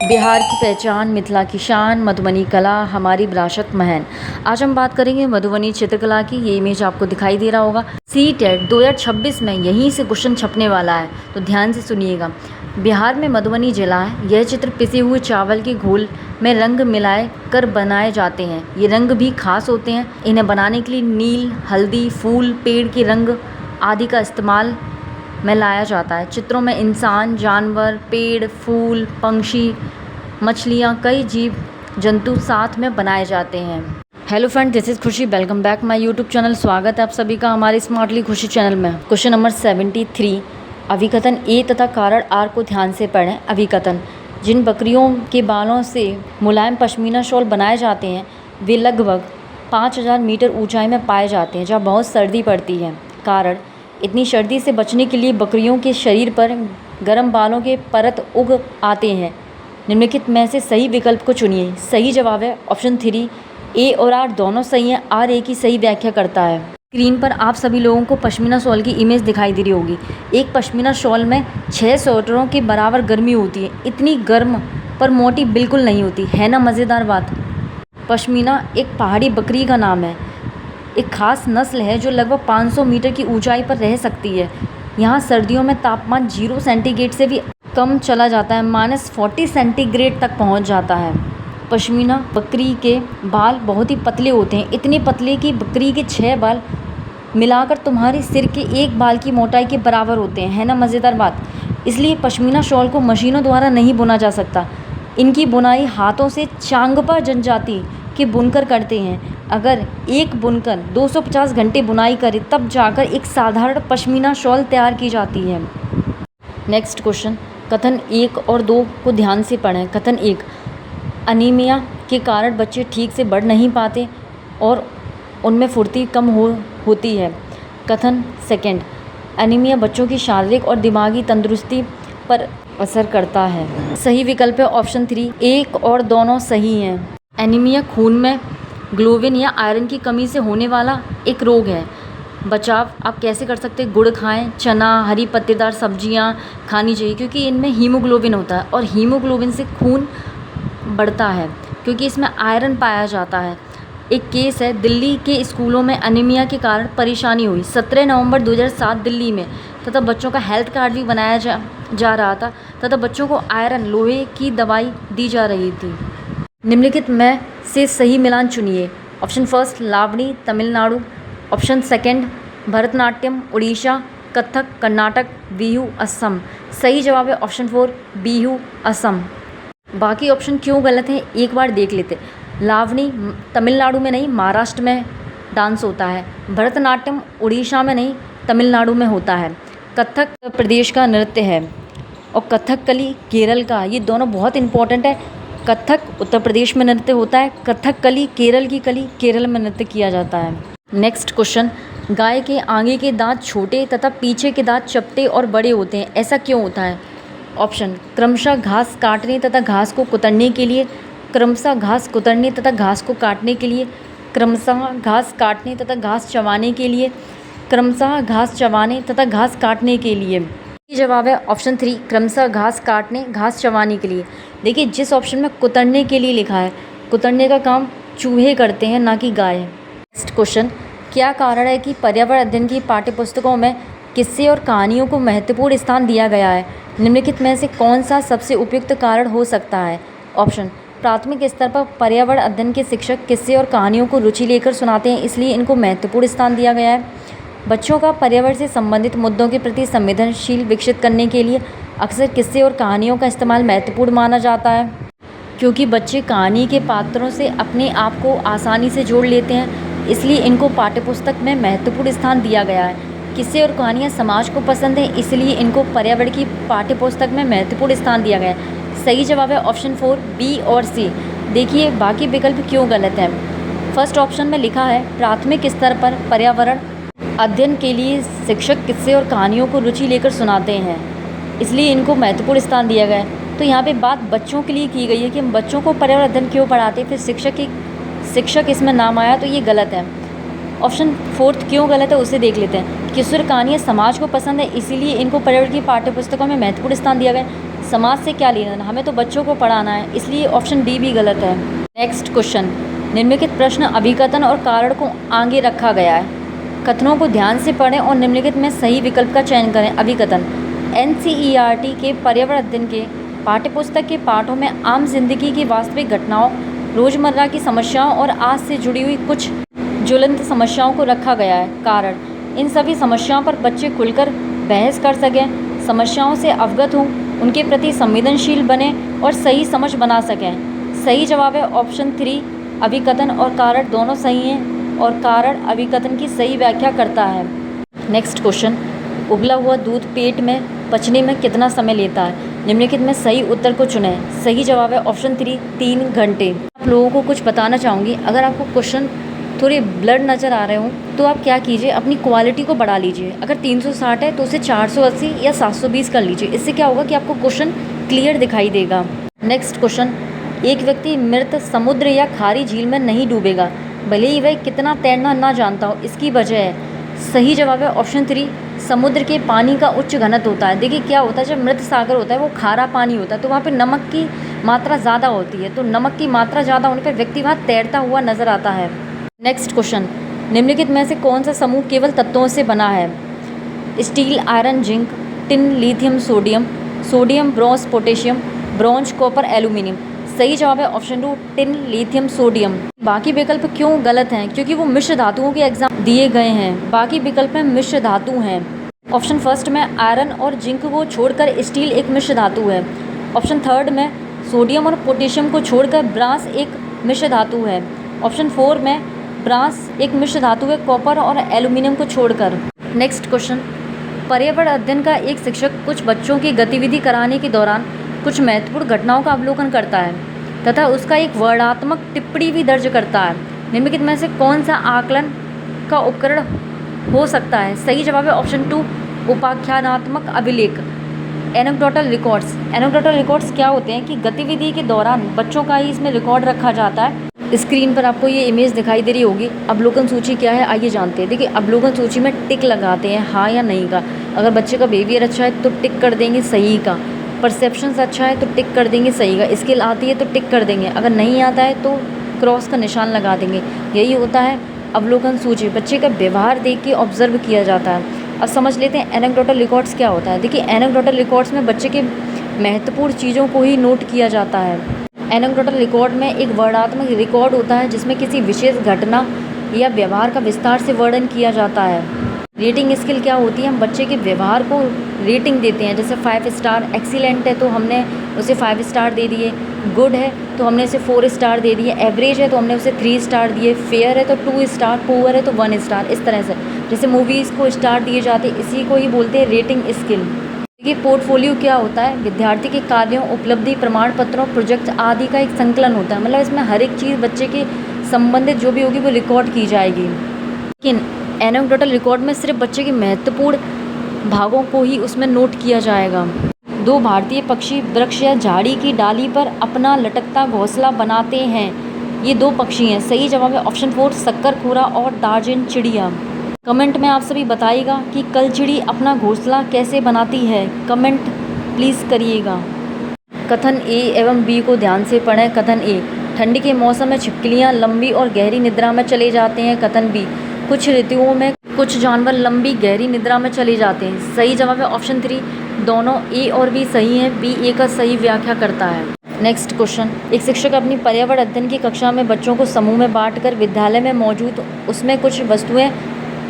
बिहार की पहचान, मिथिला की शान, मधुबनी कला हमारी विरासत महन। आज हम बात करेंगे मधुबनी चित्रकला की। ये इमेज आपको दिखाई दे रहा होगा। सीटेट 2026 में यहीं से क्वेश्चन छपने वाला है, तो ध्यान से सुनिएगा। बिहार में मधुबनी जिला है। यह चित्र पिसे हुए चावल के घोल में रंग मिलाए कर बनाए जाते हैं। ये रंग भी खास होते हैं। इन्हें बनाने के लिए नील, हल्दी, फूल, पेड़ के रंग आदि का इस्तेमाल में लाया जाता है। चित्रों में इंसान, जानवर, पेड़, फूल, पंछी, मछलियाँ, कई जीव जंतु साथ में बनाए जाते हैं। हेलो फ्रेंड, दिस इज़ खुशी। Welcome back my YouTube channel. स्वागत है आप सभी का हमारे स्मार्टली खुशी चैनल में। क्वेश्चन नंबर 73, अभिकथन ए तथा कारण आर को ध्यान से पढ़ें। अभिकथन: जिन बकरियों के बालों से मुलायम पश्मीना शॉल बनाए जाते हैं वे लगभग 5000 मीटर ऊंचाई में पाए जाते हैं जहाँ बहुत सर्दी पड़ती है। कारण: इतनी सर्दी से बचने के लिए बकरियों के शरीर पर गर्म बालों के परत उग आते हैं। निम्नलिखित में से सही विकल्प को चुनिए। सही जवाब है ऑप्शन 3, ए और आर दोनों सही हैं। आर ए की सही व्याख्या करता है। स्क्रीन पर आप सभी लोगों को पश्मीना शॉल की इमेज दिखाई दे रही होगी। एक पश्मीना शॉल में 6 स्वेटरों के बराबर गर्मी होती है। इतनी गर्म पर मोटी बिल्कुल नहीं होती है ना। मज़ेदार बात। पश्मीना एक पहाड़ी बकरी का नाम है। एक खास नस्ल है जो लगभग 500 मीटर की ऊंचाई पर रह सकती है। यहाँ सर्दियों में तापमान 0 सेंटीग्रेड से भी कम चला जाता है, -40 सेंटीग्रेड तक पहुँच जाता है। पश्मीना बकरी के बाल बहुत ही पतले होते हैं। इतने पतले कि बकरी के 6 बाल मिलाकर तुम्हारे सिर के एक बाल की मोटाई के बराबर होते हैं, है ना मज़ेदार बात। इसलिए पश्मीना शॉल को मशीनों द्वारा नहीं बुना जा सकता। इनकी बुनाई हाथों से चांगपा जनजाति के बुनकर करते हैं। अगर एक बुनकर 250 घंटे बुनाई करे तब जाकर एक साधारण पश्मीना शॉल तैयार की जाती है। नेक्स्ट क्वेश्चन, कथन 1 और 2 को ध्यान से पढ़ें। कथन 1, अनीमिया के कारण बच्चे ठीक से बढ़ नहीं पाते और उनमें फुर्ती कम होती है। कथन 2, अनीमिया बच्चों की शारीरिक और दिमागी तंदुरुस्ती पर असर करता है। सही विकल्प है ऑप्शन 3, 1 और दोनों सही हैं। एनीमिया खून में ग्लोबिन या आयरन की कमी से होने वाला एक रोग है। बचाव आप कैसे कर सकते हैं? गुड़ खाएं, चना, हरी पत्तेदार सब्जियां खानी चाहिए क्योंकि इनमें हीमोग्लोबिन होता है और हीमोग्लोबिन से खून बढ़ता है क्योंकि इसमें आयरन पाया जाता है। एक केस है, दिल्ली के स्कूलों में एनीमिया के कारण परेशानी हुई। 17 नवंबर 2007 दिल्ली में तथा बच्चों का हेल्थ कार्ड भी बनाया जा रहा था तथा बच्चों को आयरन लोहे की दवाई दी जा रही थी। निम्नलिखित में से सही मिलान चुनिए। ऑप्शन 1 लावणी तमिलनाडु, ऑप्शन 2 भरतनाट्यम उड़ीसा, कथक कर्नाटक, बिहू असम। सही जवाब है ऑप्शन 4 बिहू असम। बाकी ऑप्शन क्यों गलत हैं एक बार देख लेते। लावणी तमिलनाडु में नहीं, महाराष्ट्र में डांस होता है। भरतनाट्यम उड़ीसा में नहीं, तमिलनाडु में होता है। कथक उत्तर प्रदेश का नृत्य है और कथकली केरल का। ये दोनों बहुत इंपॉर्टेंट है। कथक उत्तर प्रदेश में नृत्य होता है, कथकली केरल की कली केरल में नृत्य किया जाता है। नेक्स्ट क्वेश्चन, गाय के आगे के दांत छोटे तथा पीछे के दांत चपटे और बड़े होते हैं, ऐसा क्यों होता है? ऑप्शन, क्रमशः घास काटने तथा घास को कुतरने के लिए, क्रमशः घास कुतरने तथा घास को काटने के लिए, क्रमशः घास काटने तथा घास चबाने के लिए, क्रमशः घास चबाने तथा घास काटने के लिए। जवाब है ऑप्शन 3, क्रमशः घास काटने घास चबाने के लिए। देखिए जिस ऑप्शन में कुतरने के लिए लिखा है, कुतरने का काम चूहे करते हैं ना कि गाय। नेक्स्ट क्वेश्चन, क्या कारण है कि पर्यावरण अध्ययन की पाठ्यपुस्तकों में किस्से और कहानियों को महत्वपूर्ण स्थान दिया गया है? निम्नलिखित में से कौन सा सबसे उपयुक्त कारण हो सकता है? ऑप्शन, प्राथमिक स्तर पर पर्यावरण अध्ययन के शिक्षक किस्से और कहानियों को रुचि लेकर सुनाते हैं, इसलिए इनको महत्वपूर्ण स्थान दिया गया है। बच्चों का पर्यावरण से संबंधित मुद्दों के प्रति संवेदनशील विकसित करने के लिए अक्सर किस्से और कहानियों का इस्तेमाल महत्वपूर्ण माना जाता है क्योंकि बच्चे कहानी के पात्रों से अपने आप को आसानी से जोड़ लेते हैं, इसलिए इनको पाठ्यपुस्तक में महत्वपूर्ण स्थान दिया गया है। किस्से और कहानियाँ समाज को पसंद हैं, इसलिए इनको पर्यावरण की पाठ्यपुस्तक में महत्वपूर्ण स्थान दिया गया है। सही जवाब है ऑप्शन 4 बी और सी। देखिए बाकी विकल्प क्यों गलत हैं। फर्स्ट ऑप्शन में लिखा है प्राथमिक स्तर पर पर्यावरण अध्ययन के लिए शिक्षक किस्से और कहानियों को रुचि लेकर सुनाते हैं, इसलिए इनको महत्वपूर्ण स्थान दिया गया है। तो यहाँ पे बात बच्चों के लिए की गई है कि हम बच्चों को पर्यावरण अध्ययन क्यों पढ़ाते हैं, फिर शिक्षक इसमें नाम आया, तो ये गलत है। ऑप्शन 4 क्यों गलत है उसे देख लेते हैं। किशोर कहानियाँ समाज को पसंद है, इसीलिए इनको पर्यावरण की पाठ्यपुस्तकों में महत्वपूर्ण स्थान दिया गया है। समाज से क्या लेना, हमें तो बच्चों को पढ़ाना है, इसलिए ऑप्शन डी भी गलत है। नेक्स्ट क्वेश्चन, निम्नलिखित प्रश्न अभिकथन और कारण को आगे रखा गया है। कथनों को ध्यान से पढ़ें और निम्नलिखित में सही विकल्प का चयन करें। अभिकथन, एनसीईआरटी के पर्यावरण अध्ययन के पाठ्यपुस्तक के पाठों में आम जिंदगी की वास्तविक घटनाओं, रोजमर्रा की समस्याओं और आज से जुड़ी हुई कुछ ज्वलंत समस्याओं को रखा गया है। कारण, इन सभी समस्याओं पर बच्चे खुलकर बहस कर सकें, समस्याओं से अवगत हों, उनके प्रति संवेदनशील बने और सही समझ बना सकें। सही जवाब है ऑप्शन 3, अभिकथन और कारण दोनों सही हैं और कारण अभिकथन की सही व्याख्या करता है। नेक्स्ट क्वेश्चन, उबला हुआ दूध पेट में पचने में कितना समय लेता है? निम्नलिखित में सही उत्तर को चुनें। सही जवाब है ऑप्शन 3, 3 घंटे। आप लोगों को कुछ बताना चाहूँगी, अगर आपको क्वेश्चन थोड़े ब्लड नज़र आ रहे हों तो आप क्या कीजिए, अपनी क्वालिटी को बढ़ा लीजिए। अगर 360 है तो उसे 480 या 720 कर लीजिए। इससे क्या होगा कि आपको क्वेश्चन क्लियर दिखाई देगा। नेक्स्ट क्वेश्चन, एक व्यक्ति मृत समुद्र या खारी झील में नहीं डूबेगा भले ही वह कितना तैरना ना जानता हो, इसकी वजह है। सही जवाब है ऑप्शन 3, समुद्र के पानी का उच्च घनत्व होता है। देखिए क्या होता है, जब मृत सागर होता है वो खारा पानी होता है तो वहाँ पे नमक की मात्रा ज़्यादा होती है, तो नमक की मात्रा ज़्यादा होने पर व्यक्ति वहाँ तैरता हुआ नजर आता है। नेक्स्ट क्वेश्चन, निम्नलिखित में से कौन सा समूह केवल तत्वों से बना है? Steel, iron, zinc, tin, lithium, sodium, sodium, bronze, potassium, bronze, copper, aluminium. सही जवाब है ऑप्शन 2, टिन, लिथियम, सोडियम। बाकी विकल्प क्यों गलत हैं? क्योंकि वो मिश्र धातुओं के एग्जाम दिए गए हैं। बाकी विकल्प में मिश्र धातु हैं। ऑप्शन फर्स्ट में आयरन और जिंक को छोड़कर स्टील एक मिश्र धातु है। ऑप्शन थर्ड में सोडियम और पोटेशियम को छोड़कर ब्रांस एक मिश्र धातु है। ऑप्शन 4 में ब्रांस एक मिश्र धातु है कॉपर और एल्यूमिनियम को छोड़कर। नेक्स्ट क्वेश्चन, पर्यावरण अध्ययन का एक शिक्षक कुछ बच्चों की गतिविधि कराने के दौरान कुछ महत्वपूर्ण घटनाओं का अवलोकन करता है तथा उसका एक वर्णनात्मक टिप्पणी भी दर्ज करता है। निम्नलिखित में से कौन सा आकलन का उपकरण हो सकता है? सही जवाब है ऑप्शन 2, उपाख्यानात्मक अभिलेख, एनेक्डोटल रिकॉर्ड्स। एनेक्डोटल रिकॉर्ड्स क्या होते हैं कि गतिविधि के दौरान बच्चों का ही इसमें रिकॉर्ड रखा जाता है। स्क्रीन पर आपको ये इमेज दिखाई दे रही होगी। अवलोकन सूची क्या है आइए जानते हैं। देखिए अवलोकन सूची में टिक लगाते हैं हाँ या नहीं का। अगर बच्चे का बिहेवियर अच्छा है तो टिक कर देंगे सही का, परसेप्शंस अच्छा है तो टिक कर देंगे सही का, स्किल आती है तो टिक कर देंगे, अगर नहीं आता है तो क्रॉस का निशान लगा देंगे। यही होता है अवलोकन सूची। बच्चे का व्यवहार देख के ऑब्जर्व किया जाता है। अब समझ लेते हैं एनेक्डोटल रिकॉर्ड्स क्या होता है। देखिए एनेक्डोटल रिकॉर्ड्स में बच्चे के महत्वपूर्ण चीज़ों को ही नोट किया जाता है। एनेक्डोटल रिकॉर्ड में एक वर्णनात्मक रिकॉर्ड होता है जिसमें किसी विशेष घटना या व्यवहार का विस्तार से वर्णन किया जाता है। रेटिंग स्किल क्या होती है, हम बच्चे के व्यवहार को रेटिंग देते हैं। जैसे 5 स्टार, एक्सीलेंट है तो हमने उसे 5 स्टार दे दिए, गुड है तो हमने उसे 4 स्टार दे दिए, एवरेज है तो हमने उसे 3 स्टार दिए, फेयर है तो 2 स्टार, पुअर है तो 1 स्टार। इस तरह से जैसे मूवीज़ को स्टार दिए जाते हैं, इसी को ही बोलते हैं रेटिंग स्किल। ये पोर्टफोलियो क्या होता है, विद्यार्थी के कार्यों, उपलब्धि, प्रमाण पत्रों, प्रोजेक्ट आदि का एक संकलन होता है। मतलब इसमें हर एक चीज़ बच्चे के संबंधित जो भी होगी वो रिकॉर्ड की जाएगी। लेकिन एनेक्डोटल रिकॉर्ड में सिर्फ बच्चे के महत्वपूर्ण भागों को ही उसमें नोट किया जाएगा। 2 भारतीय पक्षी वृक्ष या झाड़ी की डाली पर अपना लटकता घोंसला बनाते हैं। ये 2 पक्षी हैं। सही जवाब है ऑप्शन 4, शक्करखोरा और दार्जिन चिड़िया। कमेंट में आप सभी बताइएगा कि कलचिड़ी अपना घोंसला कैसे बनाती है, कमेंट प्लीज़ करिएगा। कथन ए एवं बी को ध्यान से पढ़ें। कथन ए, ठंडी के मौसम में छिपकलियाँ लंबी और गहरी निद्रा में चले जाते हैं। कथन बी, कुछ ऋतुओं में कुछ जानवर लंबी गहरी निद्रा में चले जाते हैं। सही जवाब है ऑप्शन 3, दोनों ए और बी सही हैं, बी ए का सही व्याख्या करता है। नेक्स्ट क्वेश्चन, एक शिक्षक अपनी पर्यावरण अध्ययन की कक्षा में बच्चों को समूह में बांटकर विद्यालय में मौजूद उसमें कुछ वस्तुएं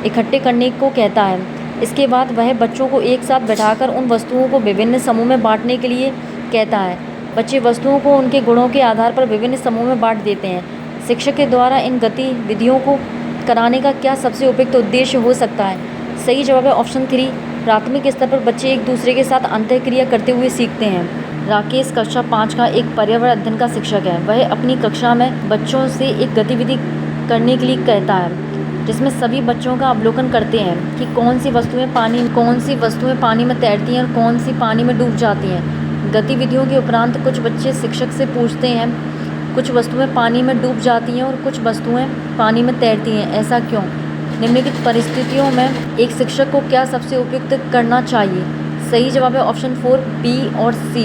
इकट्ठे करने को कहता है। इसके बाद वह बच्चों को एक साथ बैठाकर उन वस्तुओं को विभिन्न समूह में बांटने के लिए कहता है। बच्चे वस्तुओं को उनके गुणों के आधार पर विभिन्न समूह में बांट देते हैं। शिक्षक के द्वारा इन गतिविधियों को कराने का क्या सबसे उपयुक्त उद्देश्य हो सकता है? सही जवाब है ऑप्शन 3, प्राथमिक स्तर पर बच्चे एक दूसरे के साथ अंतःक्रिया करते हुए सीखते हैं। राकेश कक्षा 5 का एक पर्यावरण अध्ययन का शिक्षक है। वह अपनी कक्षा में बच्चों से एक गतिविधि करने के लिए कहता है जिसमें सभी बच्चों का अवलोकन करते हैं कि कौन सी वस्तुएं पानी में तैरती हैं और कौन सी पानी में डूब जाती हैं। गतिविधियों के उपरांत कुछ बच्चे शिक्षक से पूछते हैं कुछ वस्तुएं पानी में डूब जाती हैं और कुछ वस्तुएं पानी में तैरती हैं, ऐसा क्यों? निम्नलिखित परिस्थितियों में एक शिक्षक को क्या सबसे उपयुक्त करना चाहिए? सही जवाब है ऑप्शन 4, बी और सी।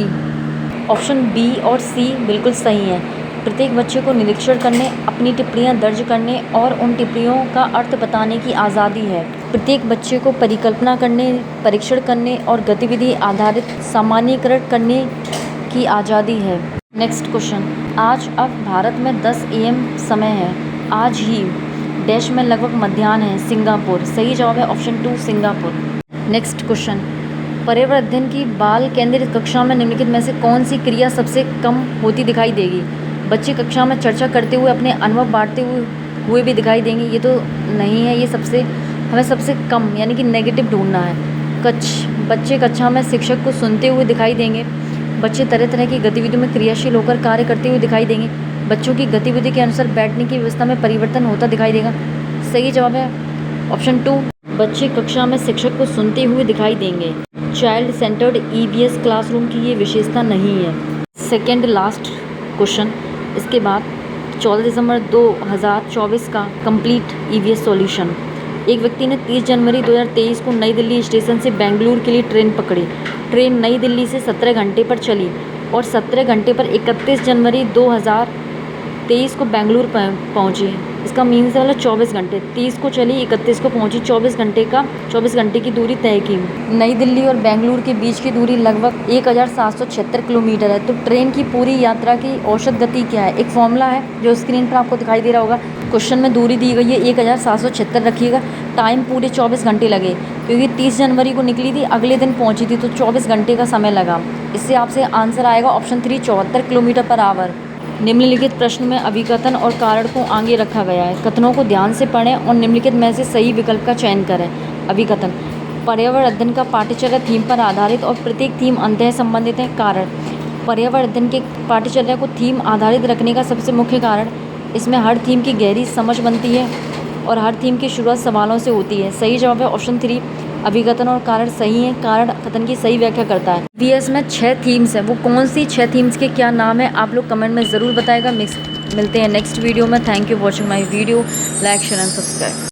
ऑप्शन बी और सी बिल्कुल सही है। प्रत्येक बच्चे को निरीक्षण करने, अपनी टिप्पणियां दर्ज करने और उन टिप्पणियों का अर्थ बताने की आज़ादी है। प्रत्येक बच्चे को परिकल्पना करने, परीक्षण करने और गतिविधि आधारित सामान्यीकरण करने की आज़ादी है। नेक्स्ट क्वेश्चन, आज अब भारत में 10 AM समय है। आज ही डैश में लगभग मध्याह्न है। सिंगापुर। सही जवाब है ऑप्शन 2 सिंगापुर। नेक्स्ट क्वेश्चन, पर्यावरण अध्ययन की बाल केंद्रित कक्षा में निम्नलिखित में से कौन सी क्रिया सबसे कम होती दिखाई देगी? बच्चे कक्षा में चर्चा करते हुए अपने अनुभव बांटते हुए भी दिखाई देंगे। ये तो नहीं है, ये हमें सबसे कम यानी कि नेगेटिव ढूंढना है। बच्चे कक्षा में शिक्षक को सुनते हुए दिखाई देंगे। बच्चे तरह तरह की गतिविधियों में क्रियाशील होकर कार्य करते हुए दिखाई देंगे। बच्चों की गतिविधि के अनुसार बैठने की व्यवस्था में परिवर्तन होता दिखाई देगा। सही जवाब है ऑप्शन 2, बच्चे कक्षा में शिक्षक को सुनते हुए दिखाई देंगे। चाइल्ड सेंटर्ड EVS क्लासरूम की ये विशेषता नहीं है। सेकेंड लास्ट क्वेश्चन, इसके बाद 14 दिसंबर 2024 का कंप्लीट EVS सॉल्यूशन। एक व्यक्ति ने 30 जनवरी 2023 को नई दिल्ली स्टेशन से बेंगलुरु के लिए ट्रेन पकड़ी। ट्रेन नई दिल्ली से 17 घंटे पर चली और 17 घंटे पर 31 जनवरी 2023 को बेंगलुरु पहुंची। इसका मीन्स है मतलब 24 घंटे। 30 को चली, 31 को पहुंची, 24 घंटे की दूरी तय की। नई दिल्ली और बेंगलुरु के बीच की दूरी लगभग 1776 किलोमीटर है। तो ट्रेन की पूरी यात्रा की औसत गति क्या है? एक फॉर्मूला है जो स्क्रीन पर आपको दिखाई दे रहा होगा। क्वेश्चन में दूरी दी गई है 1776 रखिएगा। टाइम पूरे 24 घंटे लगे क्योंकि 30 जनवरी को निकली थी, अगले दिन पहुंची थी, तो 24 घंटे का समय लगा। इससे आपसे आंसर आएगा ऑप्शन 3 74 किलोमीटर पर आवर। निम्नलिखित प्रश्न में अभिकथन और कारण को आगे रखा गया है। कथनों को ध्यान से पढ़ें और निम्नलिखित में से सही विकल्प का चयन करें। अभिकथन, पर्यावरण अध्ययन का पाठ्यचर्या थीम पर आधारित और प्रत्येक थीम अंतः संबंधित है। कारण, पर्यावरण अध्ययन के पाठ्यचर्या को थीम आधारित रखने का सबसे मुख्य कारण, इसमें हर थीम की गहरी समझ बनती है और हर थीम की शुरुआत सवालों से होती है। सही जवाब है ऑप्शन 3, अभिकथन और कारण सही है। कारण कथन की सही व्याख्या करता है। EVS में 6 थीम्स हैं, वो कौन सी 6 थीम्स के क्या नाम है आप लोग कमेंट में ज़रूर बताएगा। मिलते हैं नेक्स्ट वीडियो में। Thank you watching my video. Like share and subscribe.